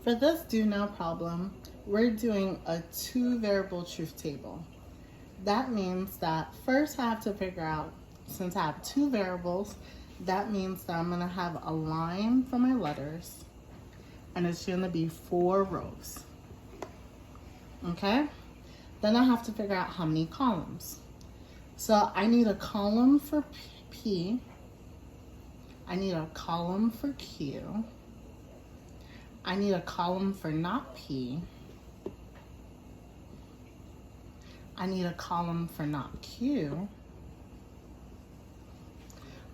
For this do now problem, we're doing a two variable truth table. That means that first I have to figure out, since I have two variables, that means that I'm gonna have a line for my letters and it's gonna be 4 rows, okay? Then I have to figure out how many columns. So I need a column for P, I need a column for Q, I need a column for not P, I need a column for not Q,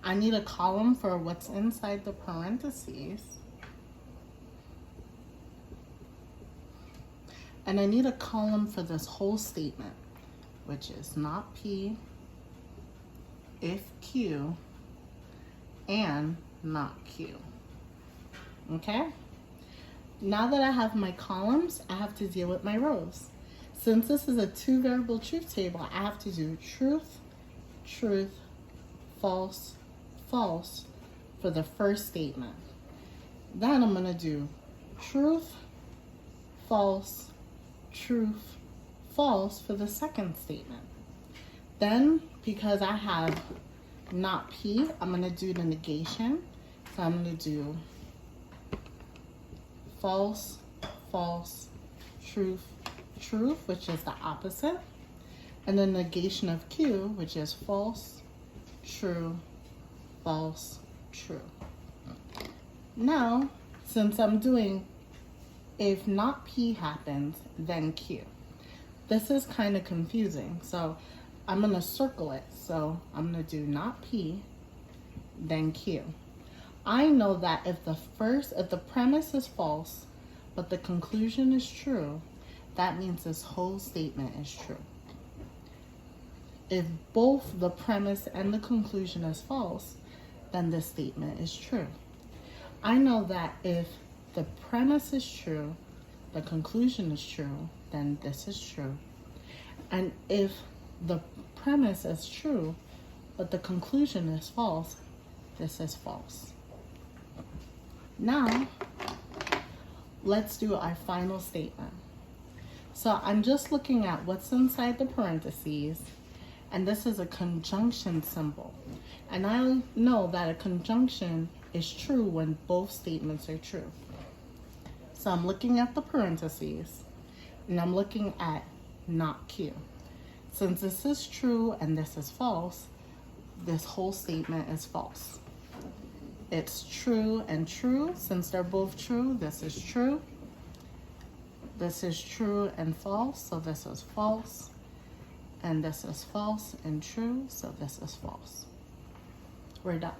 I need a column for what's inside the parentheses, and I need a column for this whole statement, which is not P, if Q, and not Q. Okay? Now that I have my columns, I have to deal with my rows. Since this is a two variable truth table, I have to do truth, truth, false, false for the first statement. Then I'm gonna do truth, false, truth, false for the second statement. Then, because I have not P, I'm gonna do the negation. So I'm gonna do false, false, truth, truth, which is the opposite, and the negation of Q, which is false, true, false, true. Now, since I'm doing if not P happens, then Q. This is kind of confusing, so I'm gonna circle it. So I'm gonna do not P, then Q. I know that if the premise is false, but the conclusion is true, that means this whole statement is true. If both the premise and the conclusion is false, then this statement is true. I know that if the premise is true, the conclusion is true, then this is true. And if the premise is true, but the conclusion is false, this is false. Now, let's do our final statement. So I'm just looking at what's inside the parentheses, and this is a conjunction symbol. And I know that a conjunction is true when both statements are true. So I'm looking at the parentheses, and I'm looking at not Q. Since this is true and this is false, this whole statement is false. It's true and true. Since they're both true, this is true. This is true and false, so this is false. And this is false and true, so this is false. We're done.